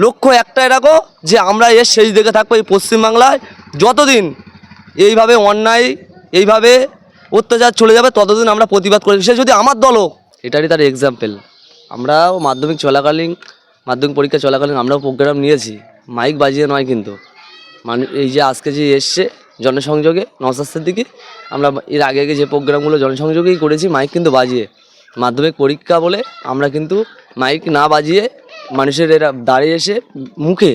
লক্ষ্য একটাই রাখো যে আমরা এর শেষ দেখে থাকবো এই পশ্চিমবাংলায়। যতদিন এইভাবে অন্যায় এইভাবে অত্যাচার চলে যাবে ততদিন আমরা প্রতিবাদ করি। সে যদি আমার দল হোক, এটারই তার এক্সাম্পল। আমরাও মাধ্যমিক পরীক্ষা চলাকালীন আমরাও প্রোগ্রাম নিয়েছি, মাইক বাজিয়ে নয় কিন্তু। এই যে আজকে যে এসছে জনসংযোগে নওশাদ সিদ্দিকী, আমরা এর আগে যে প্রোগ্রামগুলো জনসংযোগেই করেছি মাইক কিন্তু বাজিয়ে। মাধ্যমিক পরীক্ষা বলে আমরা কিন্তু মাইক না বাজিয়ে মানুষের এরা দাঁড়িয়ে এসে মুখে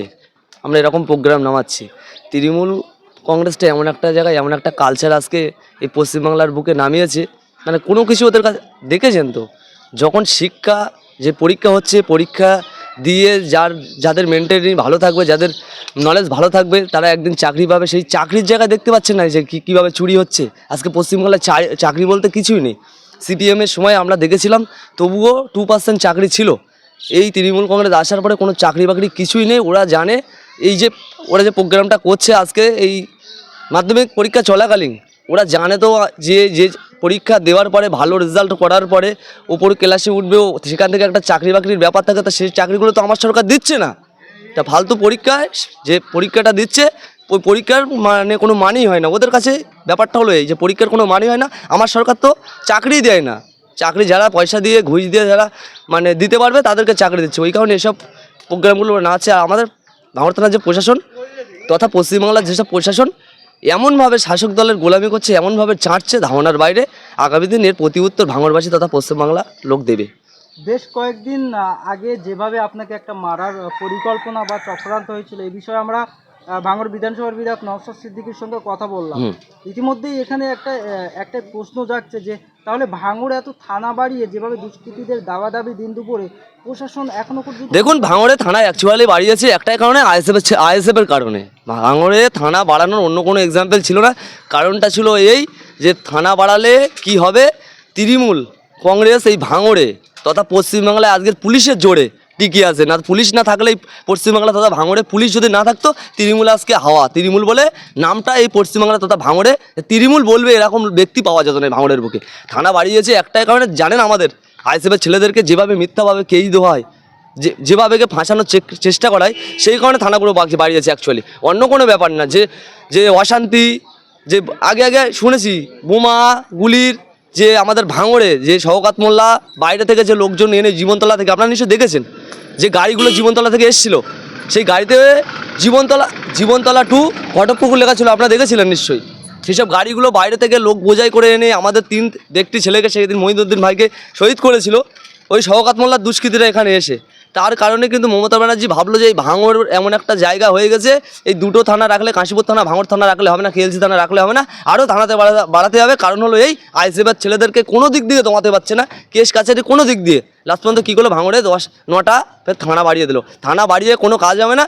আমরা এরকম প্রোগ্রাম নামাচ্ছি। তৃণমূল কংগ্রেসটা এমন একটা জায়গায় এমন একটা কালচার আজকে এই পশ্চিমবাংলার বুকে নামিয়েছে, মানে কোনো কিছু ওদের কাছে দেখেছেন তো। যখন শিক্ষা যে পরীক্ষা হচ্ছে, পরীক্ষা দিয়ে যাদের মেন্টালি ভালো থাকবে, যাদের নলেজ ভালো থাকবে, তারা একদিন চাকরি পাবে। সেই চাকরির জায়গায় দেখতে পাচ্ছেন না যে কীভাবে চুরি হচ্ছে। আজকে পশ্চিমবাংলায় চাকরি বলতে কিছুই নেই। সিপিএমের সময় আমরা দেখেছিলাম তবুও 2% চাকরি ছিল। এই তৃণমূল কংগ্রেস আসার পরে কোনো চাকরি বাকরি কিছুই নেই। ওরা জানে ওরা যে প্রোগ্রামটা করছে আজকে এই মাধ্যমিক পরীক্ষা চলাকালীন, ওরা জানে তো যে পরীক্ষা দেওয়ার পরে ভালো রেজাল্ট করার পরে ওপর ক্লাসে উঠবে, সেখান থেকে একটা চাকরি বাকরির ব্যাপার থাকে। তা সেই চাকরিগুলো তো আমার সরকার দিচ্ছে না। তা ফালতু পরীক্ষায় যে পরীক্ষাটা দিচ্ছে ওই পরীক্ষার মানে কোনো মানেই হয় না ওদের কাছে। ব্যাপারটা হলো এই যে পরীক্ষার কোনো মানে হয় না। আমার সরকার তো চাকরি দেয় না। চাকরি যারা পয়সা দিয়ে ঘুষ দিয়ে যারা মানে দিতে পারবে তাদেরকে চাকরি দিচ্ছে। ওই কারণে এসব প্রোগ্রামগুলো না আছে। আর আমাদের ভাঙড় থানার যে প্রশাসন তথা পশ্চিমবাংলার যেসব প্রশাসন এমনভাবে শাসক দলের গোলামি করছে, এমনভাবে চাটছে ধারণার বাইরে। আগামী দিন এর প্রতি উত্তর ভাঙড়বাসী তথা পশ্চিমবাংলা লোক দেবে। বেশ কয়েকদিন আগে যেভাবে আপনাকে একটা মারার পরিকল্পনা বা চক্রান্ত হয়েছিল, এই বিষয়ে আমরা ভাঙড় বিধানসভার বিধায়ক নওশাদ সিদ্দিকীর সঙ্গে কথা বললাম। ইতিমধ্যেই এখানে একটা প্রশ্ন জাগছে যে তাহলে ভাঙড়ে এত থানা বাড়িয়ে যেভাবে দুষ্কৃতীদের দাবি দিন দুপুরে প্রশাসন এখনো পর্যন্ত। দেখুন, ভাঙড়ে থানা অ্যাকচুয়ালি বাড়িয়েছে একটাই কারণে, আইএসএফের কারণে। ভাঙড়ে থানা বাড়ানোর অন্য কোনো এক্সাম্পল ছিল না। কারণটা ছিল এই যে থানা বাড়ালে কি হবে, তৃণমূল কংগ্রেস এই ভাঙড়ে তথা পশ্চিমবাংলায় আজকের পুলিশের জোরে টিকে আছে। না পুলিশ না থাকলে পশ্চিমবাংলা তথা ভাঙড়ে পুলিশ যদি না থাকতো, তৃণমূল আজকে হাওয়া। তৃণমূল বলে নামটা এই পশ্চিমবাংলা তথা ভাঙড়ে তৃণমূল বলবে এরকম ব্যক্তি পাওয়া যেত না ভাঙড়ের বুকে। থানা বাড়িয়েছে একটাই কারণে, জানেন আমাদের আইএসএফের ছেলেদেরকে যেভাবে মিথ্যাভাবে কেই দেওয়া হয়, যেভাবে ফাঁসানোর চেষ্টা করায়, সেই কারণে থানাগুলো বাড়িয়েছে অ্যাকচুয়ালি। অন্য কোনো ব্যাপার না। যে অশান্তি যে আগে শুনেছি বোমা গুলির, যে আমাদের ভাঙড়ে যে শওকত মোল্লা বাইরে থেকে যে লোকজন এনে জীবনতলা থেকে, আপনারা নিশ্চয়ই দেখেছেন যে গাড়িগুলো জীবনতলা থেকে এসেছিলো, সেই গাড়িতে জীবনতলা টু ঘটকপুকুর লেখা ছিল, আপনারা দেখেছিলেন নিশ্চয়ই। সেসব গাড়িগুলো বাইরে থেকে লোক বোঝাই করে এনে আমাদের 3 ব্যক্তি ছেলেকে সেদিন মহিদুদ্দিন ভাইকে শহীদ করেছিল ওই শওকত মোল্লার দুষ্কৃতীরা এখানে এসে। তার কারণে কিন্তু মমতা ব্যানার্জি ভাবলো যে এই ভাঙড় এমন একটা জায়গা হয়ে গেছে, এই দুটো থানা রাখলে, কাশীপুর থানা ভাঙড় থানা রাখলে হবে না, কেএলসি থানা রাখলে হবে না, আরও থানাতে বাড়াতে হবে। কারণ হলো এই আইএসএফের ছেলেদেরকে কোনো দিক দিয়ে দমাতে পারছে না, কেস কাছারি কোনো দিক দিয়ে। লাস্ট পর্যন্ত কী করলো, ভাঙড়ে 10-9টা ফের থানা বাড়িয়ে দিল। থানা বাড়িয়ে কোনো কাজ হবে না।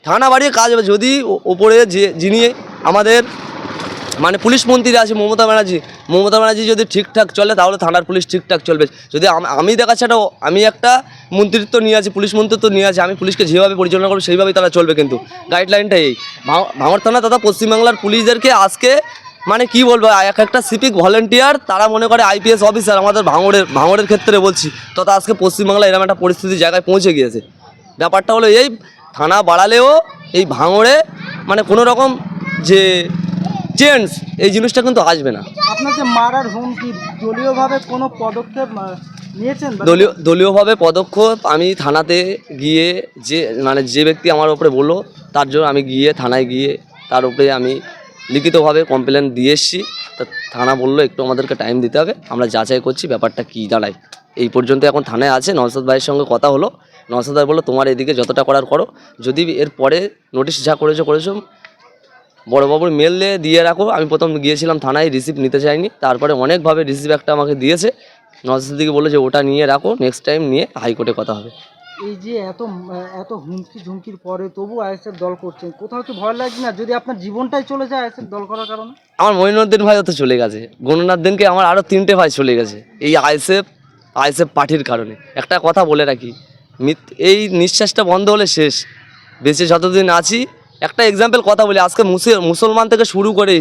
থানা বাড়িয়ে কাজ হবে যদি ওপরে যিনি আমাদের মানে পুলিশ মন্ত্রী আছে মমতা ব্যানার্জি যদি ঠিকঠাক চলে তাহলে থানার পুলিশ ঠিকঠাক চলবে। যদি আমি দেখাচ্ছি আমি একটা মন্ত্রিত্ব নিয়ে আছি, পুলিশ মন্ত্রিত্ব নিয়ে আছি, আমি পুলিশকে যেভাবে পরিচালনা করবো সেইভাবেই তারা চলবে। কিন্তু গাইডলাইনটা এই ভাঙড় থানা তথা পশ্চিমবাংলার পুলিশদেরকে আজকে মানে কি বলবো, একটা সিভিক ভলেন্টিয়ার, তারা মনে করে আইপিএস অফিসার। আমাদের ভাঙড়ের ক্ষেত্রে বলছি, তথা আজকে পশ্চিমবাংলায় এরকম একটা পরিস্থিতি জায়গায় পৌঁছে গিয়েছে। ব্যাপারটা হলো এই, থানা বাড়ালেও এই ভাঙড়ে মানে কোনো রকম যে চেঞ্জ এই জিনিসটা কিন্তু আসবে না। আপনাকে মারার হুমকি দলীয়ভাবে কোনো পদক্ষেপ নিয়েছেন? দলীয়ভাবে পদক্ষেপ আমি থানাতে গিয়ে যে ব্যক্তি আমার উপরে বললো তার জন্য আমি গিয়ে থানায় গিয়ে তার উপরে আমি লিখিতভাবে কমপ্লেন দিয়ে এসেছি। তা থানা বললো একটু আমাদেরকে টাইম দিতে হবে, আমরা যাচাই করছি ব্যাপারটা কী দাঁড়ায়। এই পর্যন্ত এখন থানায় আছে। নওশাদ ভাইয়ের সঙ্গে কথা হলো, নওশাদ ভাই বললো তোমার এদিকে যতটা করার করো, যদি এর পরে নোটিশ যা করেছো বড়োবাবুর মেল দিয়ে রাখো। আমি প্রথম গিয়েছিলাম থানায়, রিসিভ নিতে চাইনি, তারপরে অনেকভাবে রিসিভ একটা আমাকে দিয়েছে। নওশাদ সিদ্দিকী বললো যে ওটা নিয়ে রাখো, নেক্সট টাইম নিয়ে হাইকোর্টে কথা হবে। এই যে এত ঝুঁকির পরে তবু আইএসএফ দল করছেন, কোথাও কি ভয় লাগে না যদি আপনার জীবনটাই চলে যায় আইএসএফ দল করার কারণে? আমার মঈনুদ্দিন ভাই তো চলে গেছে, গণনাথদিনকে আমার আরও 3টে ভাই চলে গেছে এই আইএসএফ পার্টির কারণে। একটা কথা বলে রাখি, এই নিঃশ্বাসটা বন্ধ হলে শেষ। বেঁচে যতদিন আছি, একটা এক্সাম্পল কথা বলি, আজকে মুসলমান থেকে শুরু করে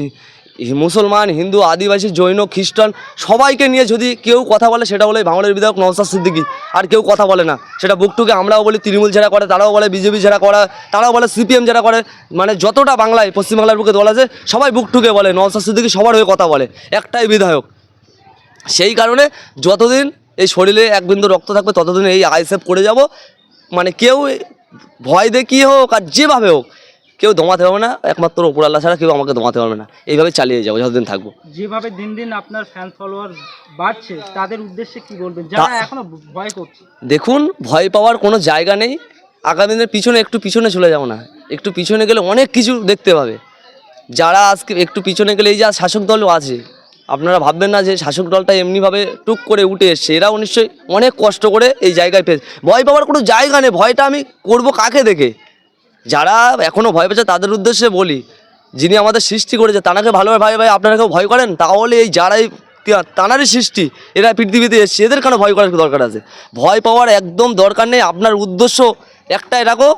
মুসলমান, হিন্দু, আদিবাসী, জৈন, খ্রিস্টান সবাইকে নিয়ে যদি কেউ কথা বলে সেটা বলে ভাঙড়ের বিধায়ক নওশাদ সিদ্দিকী। আর কেউ কথা বলে না, সেটা বুকটুকে আমরাও বলি, তৃণমূল যারা করে তারাও বলে, বিজেপি যারা করে তারাও বলে, সিপিএম যারা করে, মানে যতটা বাংলায় পশ্চিমবাংলার বুকে দল আছে সবাই বুকটুকে বলে নওশাদ সিদ্দিকী সবার হয়ে কথা বলে, একটাই বিধায়ক। সেই কারণে যতদিন এই শরীরে এক বিন্দু রক্ত থাকবে ততদিন এই আইএসএফ করে যাব। মানে কেউ ভয় দেখিয়ে হোক আর যেভাবে হোক কেউ দমাতে পারবে না, একমাত্র ওপর আল্লাহ ছাড়া কেউ আমাকে দমাতে পারবে না। এইভাবে চালিয়ে যাবো যতদিন থাকবো। যেভাবে দিন দিন আপনার ফ্যান ফলোয়ার বাড়ছে তাদের উদ্দেশ্যে কি বলবেন যারা এখনো ভয় করছে? দেখুন, ভয় পাওয়ার কোনো জায়গা নেই। আগামী দিনের পিছনে একটু পিছনে চলে যাবো না, একটু পিছনে গেলে অনেক কিছু দেখতে পাবে। যারা আজকে একটু পিছনে গেলে এই যা শাসক দলও আছে, আপনারা ভাববেন না যে শাসক দলটা এমনিভাবে টুক করে উঠে এসছে, এরাও নিশ্চয়ই অনেক কষ্ট করে এই জায়গায় পেয়েছে। ভয় পাওয়ার কোনো জায়গা নেই। ভয়টা আমি করব কাকে দেখে? যারা এখনও ভয় পেয়েছে তাদের উদ্দেশ্যে বলি, যিনি আমাদের সৃষ্টি করেছে তানাকে ভালোভাবে ভাই ভাই আপনারা কেউ ভয় করেন? তাহলে এই যারাই তানারই সৃষ্টি, এরা পৃথিবীতে এসছে, এদের কেন ভয় করার দরকার আছে? ভয় পাওয়ার একদম দরকার নেই। আপনার উদ্দেশ্য একটাই রাখো,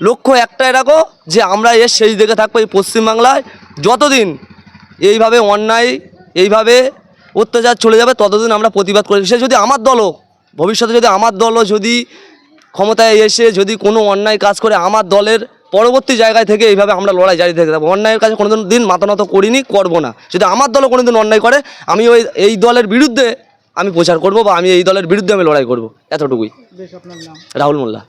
লক্ষ্য একটাই রাখো যে আমরা এর শেষ দিকে থাকবো এই পশ্চিমবাংলায়। যতদিন এইভাবে অন্যায়, এইভাবে অত্যাচার চলে যাবে ততদিন আমরা প্রতিবাদ করি। সে যদি আমার দলও ভবিষ্যতে যদি আমার দলও যদি ক্ষমতায় এসে যদি কোনো অন্যায় কাজ করে, আমার দলের পরবর্তী জায়গায় থেকে এইভাবে আমরা লড়াই জারি থেকে থাকবো। অন্যায়ের কাছে কোনো দিন মাথা নত করিনি, করবো না। যদি আমার দলও কোনো দিন অন্যায় করে আমি এই দলের বিরুদ্ধে আমি প্রচার করব বা আমি এই দলের বিরুদ্ধে আমি লড়াই করব, এতটুকুই। বেশ, আপনার নাম? রাহুল মোল্লা।